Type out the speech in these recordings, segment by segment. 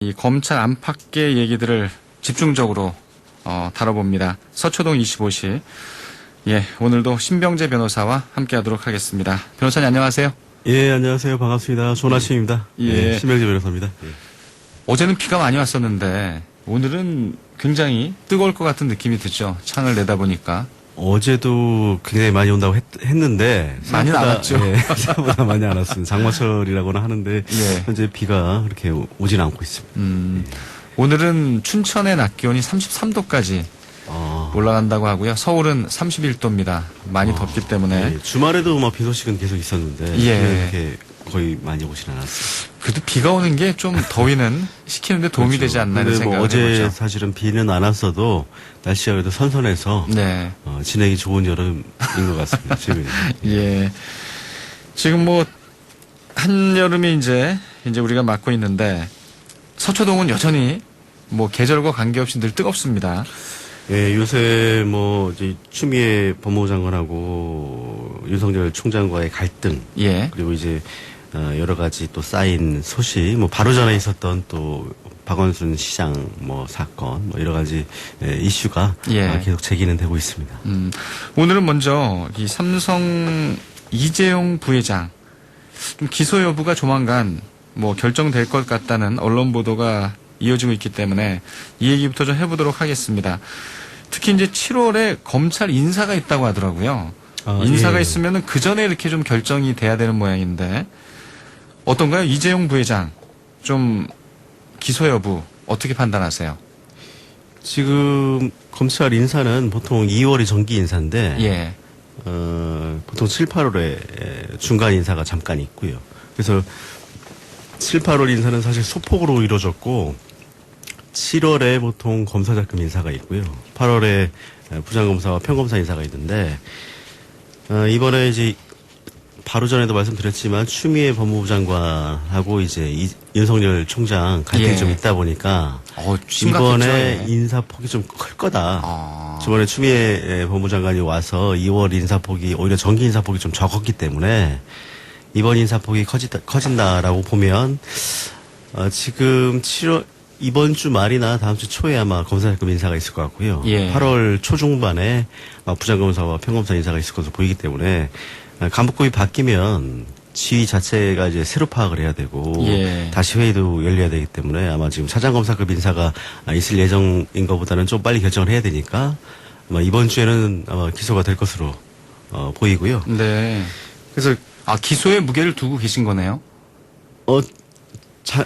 이 검찰 안팎의 얘기들을 집중적으로 다뤄봅니다. 서초동 25시. 예, 오늘도 신병재 변호사와 함께하도록 하겠습니다. 변호사님 안녕하세요. 예, 안녕하세요. 반갑습니다. 좋은 아침입니다. 예. 신병재 변호사입니다. 예. 어제는 비가 많이 왔었는데 오늘은 굉장히 뜨거울 것 같은 느낌이 드죠. 창을 내다보니까. 어제도 굉장히 많이 온다고 했는데 많이는 안 왔죠. 예, 생각보다 많이 안 왔습니다. 장마철이라고는 하는데 예. 현재 비가 그렇게 오진 않고 있습니다. 오늘은 춘천의 낮 기온이 33도까지 올라간다고 하고요. 서울은 31도입니다. 많이 덥기 때문에. 예, 주말에도 비 소식은 계속 있었는데 예. 이렇게 거의 많이 오진 않았어요. 그래도 비가 오는 게 좀 더위는 식히는데 도움이 그렇죠. 되지 않나 이런 근데 생각을 어제 해보죠. 사실은 비는 안 왔어도 날씨가 그래도 선선해서 네. 지내기 좋은 여름인 것 같습니다. 지금. 예. 지금 한여름이 이제 우리가 맞고 있는데 서초동은 여전히 계절과 관계없이 늘 뜨겁습니다. 예, 요새 이제 추미애 법무부 장관하고 윤석열 총장과의 갈등, 예. 그리고 이제 여러 가지 또 쌓인 소식, 바로 전에 있었던 또 박원순 시장 사건, 여러 가지 이슈가 예. 계속 제기는 되고 있습니다. 오늘은 먼저 이 삼성 이재용 부회장 좀 기소 여부가 조만간 결정될 것 같다는 언론 보도가 이어지고 있기 때문에 이 얘기부터 좀 해보도록 하겠습니다. 특히 이제 7월에 검찰 인사가 있다고 하더라고요. 인사가 예. 있으면은 그 전에 이렇게 좀 결정이 돼야 되는 모양인데 어떤가요? 이재용 부회장 좀 기소 여부 어떻게 판단하세요? 지금 검찰 인사는 보통 2월이 정기 인사인데, 예. 보통 7, 8월에 중간 인사가 잠깐 있고요. 그래서 7, 8월 인사는 사실 소폭으로 이루어졌고 7월에 보통 검사장급 인사가 있고요. 8월에 부장검사와 평검사 인사가 있는데 이번에 이제 바로 전에도 말씀드렸지만 추미애 법무부 장관하고 이제 윤석열 총장 갈등이 예. 좀 있다 보니까 심각했죠. 이번에 예. 인사폭이 좀 클 거다. 저번에 추미애 법무부 장관이 와서 2월 인사폭이 오히려 정기 인사폭이 좀 적었기 때문에 이번 인사폭이 커진다라고 보면 지금 이번 주 말이나 다음 주 초에 아마 검사장급 인사가 있을 것 같고요. 예. 8월 초중반에 부장검사와 평검사 인사가 있을 것으로 보이기 때문에 간부급이 바뀌면 지휘 자체가 이제 새로 파악을 해야 되고 예. 다시 회의도 열려야 되기 때문에 아마 지금 차장검사급 인사가 있을 예정인 것보다는 좀 빨리 결정을 해야 되니까 아마 이번 주에는 아마 기소가 될 것으로 보이고요. 네. 그래서 기소에 무게를 두고 계신 거네요?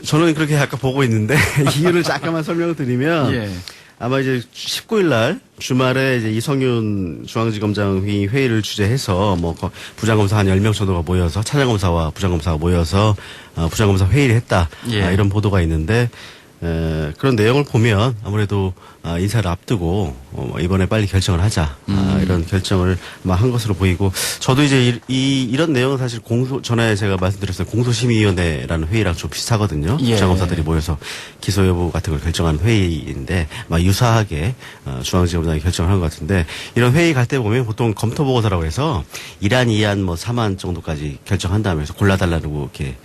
저는 그렇게 약간 보고 있는데 이유를 잠깐만 설명을 드리면 예. 아마 이제 19일 날 주말에 이제 이성윤 중앙지검장이 회의를 주재해서 부장검사 한 10명 정도가 모여서 차장검사와 부장검사가 모여서 부장검사 회의를 했다. 예. 이런 보도가 있는데 그런 내용을 보면 아무래도 인사를 앞두고 이번에 빨리 결정을 하자 이런 결정을 한 것으로 보이고 저도 이제 이런 내용은 사실 전에 제가 말씀드렸어요. 공소심의위원회라는 회의랑 좀 비슷하거든요. 예. 부장검사들이 모여서 기소 여부 같은 걸 결정하는 회의인데 유사하게 중앙지검장이 결정을 한 것 같은데 이런 회의 갈 때 보면 보통 검토 보고서라고 해서 1안, 2안, 3안 정도까지 결정한 다음에 해서 골라달라고 이렇게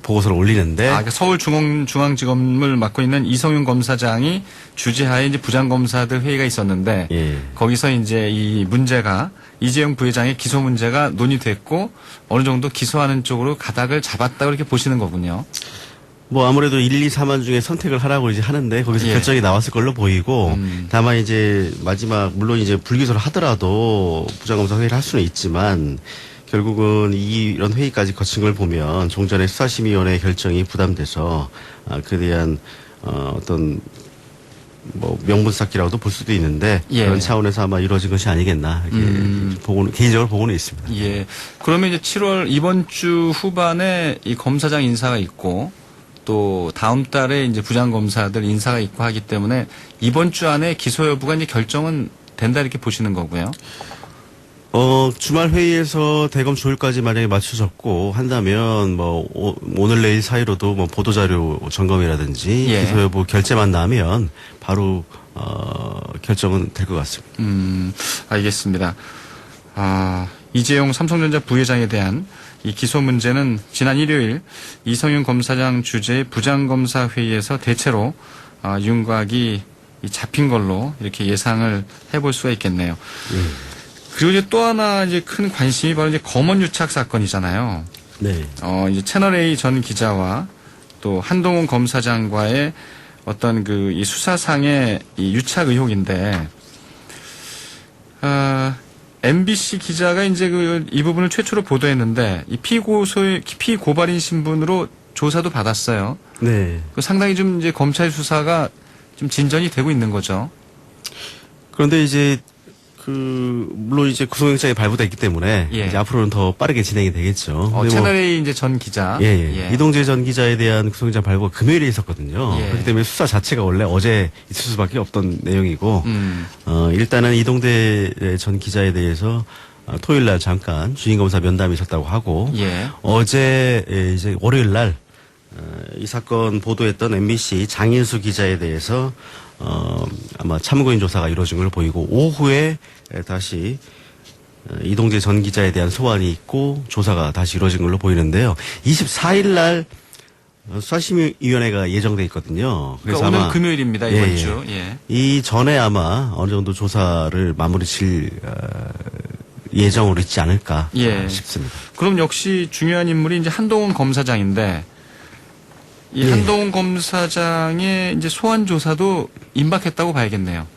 보고서를 올리는데 그러니까 서울중앙지검을 맡고 있는 이성윤 검사장이 주재하에 이제 부장검사들 회의가 있었는데 예. 거기서 이제 이 문제가 이재용 부회장의 기소 문제가 논의됐고 어느 정도 기소하는 쪽으로 가닥을 잡았다 그렇게 보시는 거군요. 아무래도 1, 2, 3안 중에 선택을 하라고 이제 하는데 거기서 예. 결정이 나왔을 걸로 보이고 다만 이제 마지막 물론 이제 불기소를 하더라도 부장검사 회의를 할 수는 있지만 결국은 이런 회의까지 거친 걸 보면 종전의 수사심의위원회 결정이 부담돼서 그에 대한 어떤 명분 쌓기라고도 볼 수도 있는데 예. 그런 차원에서 아마 이루어진 것이 아니겠나 이렇게 개인적으로 보고는 있습니다. 예. 그러면 이제 7월 이번 주 후반에 이 검사장 인사가 있고 또 다음 달에 이제 부장검사들 인사가 있고 하기 때문에 이번 주 안에 기소 여부가 이제 결정은 된다 이렇게 보시는 거고요. 주말 회의에서 대검 조율까지 만약에 맞춰졌고 한다면 오늘 내일 사이로도 보도자료 점검이라든지 예. 기소 여부 결재만 나면 바로 결정은 될 것 같습니다. 알겠습니다. 이재용 삼성전자 부회장에 대한 이 기소 문제는 지난 일요일 이성윤 검사장 주재의 부장검사 회의에서 대체로 윤곽이 잡힌 걸로 이렇게 예상을 해볼 수가 있겠네요. 그리고 이제 또 하나 이제 큰 관심이 바로 이제 검언 유착 사건이잖아요. 네. 이제 채널A 전 기자와 또 한동훈 검사장과의 어떤 그 이 수사상의 이 유착 의혹인데, MBC 기자가 이제 이 부분을 최초로 보도했는데, 이 피고발인 신분으로 조사도 받았어요. 네. 상당히 좀 이제 검찰 수사가 좀 진전이 되고 있는 거죠. 그런데 이제 물론 이제 구속영장이 발부됐기 때문에 예. 이제 앞으로는 더 빠르게 진행이 되겠죠. 근데 채널A 이제 전 기자. 예. 이동재 전 기자에 대한 구속영장 발부가 금요일에 있었거든요. 예. 그렇기 때문에 수사 자체가 원래 어제 있을 수밖에 없던 내용이고, 일단은 이동재 전 기자에 대해서 토요일 날 잠깐 주임검사 면담이 있었다고 하고, 예. 어제 이제 월요일 날 이 사건 보도했던 MBC 장인수 기자에 대해서 아마 참고인 조사가 이루어진 걸로 보이고, 오후에 다시 이동재 전 기자에 대한 소환이 있고 조사가 다시 이루어진 걸로 보이는데요. 24일 날 수사심의위원회가 예정돼 있거든요. 그래서 그러니까 오늘 아마 금요일입니다, 이번 주. 예. 이 전에 아마 어느 정도 조사를 마무리 질 예정으로 있지 않을까 싶습니다. 그럼 역시 중요한 인물이 이제 한동훈 검사장인데, 이 한동훈 검사장의 이제 소환 조사도 임박했다고 봐야겠네요.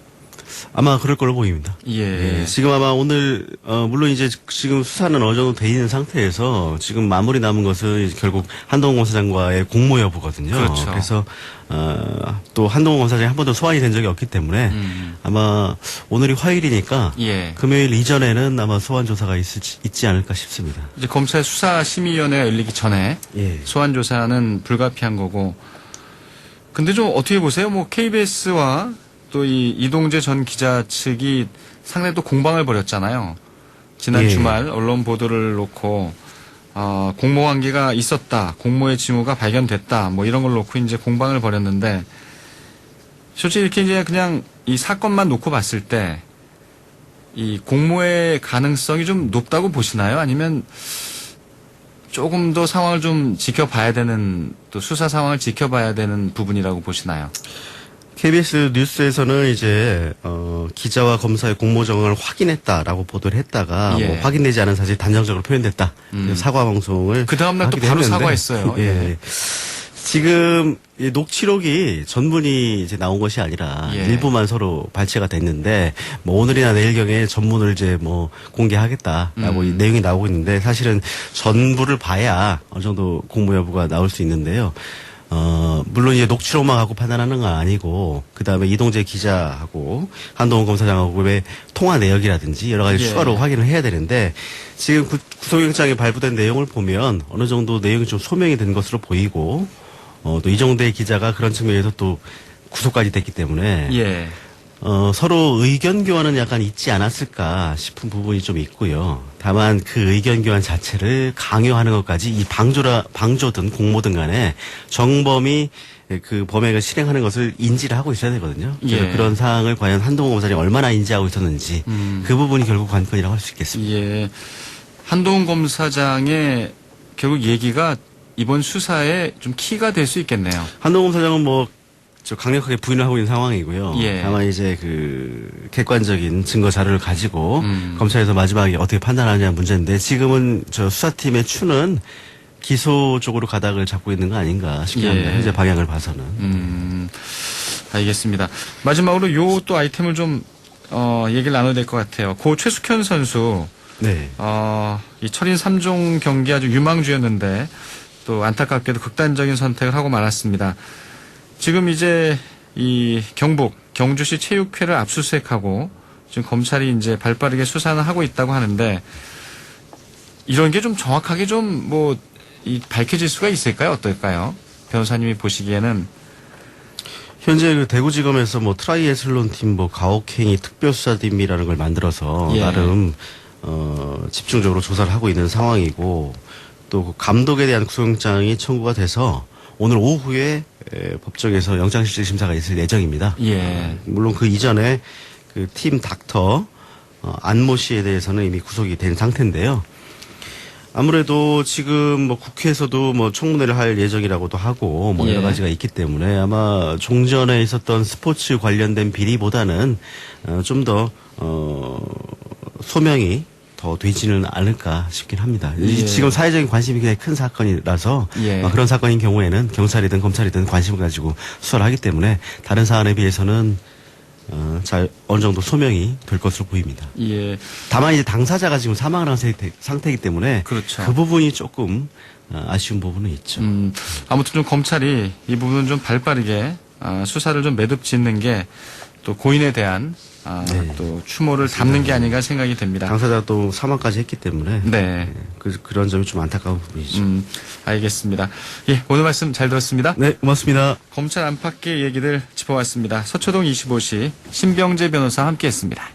아마 그럴 걸로 보입니다. 예. 지금 아마 오늘 물론 이제 지금 수사는 어느 정도 돼 있는 상태에서 지금 마무리 남은 것은 이제 결국 한동훈 검사장과의 공모 여부거든요. 그렇죠. 그래서 또 한동훈 검사장이 한 번도 소환이 된 적이 없기 때문에 아마 오늘이 화요일이니까 예. 금요일 이전에는 아마 소환 조사가 있지 않을까 싶습니다. 이제 검찰 수사심의위원회가 열리기 전에 예. 소환 조사는 불가피한 거고. 근데 좀 어떻게 보세요? 뭐 KBS와 또 이 이동재 전 기자 측이 상당히 또 공방을 벌였잖아요. 지난 예. 주말 언론 보도를 놓고 공모 관계가 있었다, 공모의 징후가 발견됐다, 뭐 이런 걸 놓고 이제 공방을 벌였는데, 솔직히 이렇게 이제 그냥 이 사건만 놓고 봤을 때 이 공모의 가능성이 좀 높다고 보시나요? 아니면 조금 더 상황을 좀 지켜봐야 되는, 또 수사 상황을 지켜봐야 되는 부분이라고 보시나요? KBS 뉴스에서는 이제 기자와 검사의 공모 정황을 확인했다라고 보도를 했다가 예. 뭐 확인되지 않은 사실이 단정적으로 표현됐다. 사과 방송을 그 다음날 또 하기도 바로 했는데, 사과했어요. 예. 지금 이 녹취록이 전문이 이제 나온 것이 아니라 예. 일부만 서로 발췌가 됐는데, 뭐 오늘이나 내일경에 전문을 이제 뭐 공개하겠다라고 이 내용이 나오고 있는데, 사실은 전부를 봐야 어느 정도 공모 여부가 나올 수 있는데요. 물론 이제 녹취록만 갖고 판단하는 건 아니고, 그 다음에 이동재 기자하고 한동훈 검사장하고의 통화 내역이라든지 여러 가지 예. 추가로 확인을 해야 되는데, 지금 구속영장에 발부된 내용을 보면 어느 정도 내용이 좀 소명이 된 것으로 보이고, 또 이정대 기자가 그런 측면에서 또 구속까지 됐기 때문에, 예. 서로 의견 교환은 약간 있지 않았을까 싶은 부분이 좀 있고요. 다만 그 의견 교환 자체를 강요하는 것까지 이 방조든 공모든 간에 정범이 그 범행을 실행하는 것을 인지를 하고 있어야 되거든요. 그래서 예. 그런 사항을 과연 한동훈 검사장이 얼마나 인지하고 있었는지 그 부분이 결국 관건이라고 할 수 있겠습니다. 예. 한동훈 검사장의 결국 얘기가 이번 수사에 좀 키가 될 수 있겠네요. 한동훈 검사장은 뭐 강력하게 부인을 하고 있는 상황이고요. 예. 다만 이제 그 객관적인 증거 자료를 가지고 검찰에서 마지막에 어떻게 판단하느냐 문제인데, 지금은 저 수사팀의 추는 기소 쪽으로 가닥을 잡고 있는 거 아닌가 싶긴 합니다. 예. 현재 방향을 봐서는. 알겠습니다. 마지막으로 요 또 아이템을 좀 얘기를 나눠야 될 것 같아요. 고 최숙현 선수 네. 이 철인 3종 경기 아주 유망주였는데 또 안타깝게도 극단적인 선택을 하고 말았습니다. 지금 이제 이 경북 경주시 체육회를 압수수색하고 지금 검찰이 이제 발빠르게 수사는 하고 있다고 하는데, 이런 게 좀 정확하게 좀 뭐 밝혀질 수가 있을까요? 어떨까요? 변호사님이 보시기에는. 현재 그 대구지검에서 뭐 트라이애슬론 팀 뭐 가혹행위 특별수사팀이라는 걸 만들어서 예. 나름 집중적으로 조사를 하고 있는 상황이고, 또 그 감독에 대한 구속영장이 청구가 돼서 오늘 오후에 법정에서 영장실질심사가 있을 예정입니다. 예. 물론 그 이전에 그 팀 닥터 안모 씨에 대해서는 이미 구속이 된 상태인데요. 아무래도 지금 뭐 국회에서도 뭐 청문회를 할 예정이라고도 하고 뭐 예. 여러 가지가 있기 때문에 아마 종전에 있었던 스포츠 관련된 비리보다는 좀 더 소명이 더 되지는 않을까 싶긴 합니다. 예. 지금 사회적인 관심이 굉장히 큰 사건이라서 예. 그런 사건인 경우에는 경찰이든 검찰이든 관심을 가지고 수사를 하기 때문에 다른 사안에 비해서는 잘 어느 정도 소명이 될 것으로 보입니다. 예. 다만 이제 당사자가 지금 사망을 한 상태이기 때문에 그렇죠. 그 부분이 조금 아쉬운 부분은 있죠. 아무튼 좀 검찰이 이 부분은 좀 발빠르게 수사를 좀 매듭 짓는 게 또 고인에 대한 네. 또 추모를 담는 게 아닌가 생각이 됩니다. 당사자가 또 사망까지 했기 때문에 네. 그런 점이 좀 안타까운 부분이죠. 알겠습니다. 예, 오늘 말씀 잘 들었습니다. 네, 고맙습니다. 검찰 안팎의 얘기들 짚어왔습니다. 서초동 25시 신병재 변호사 함께했습니다.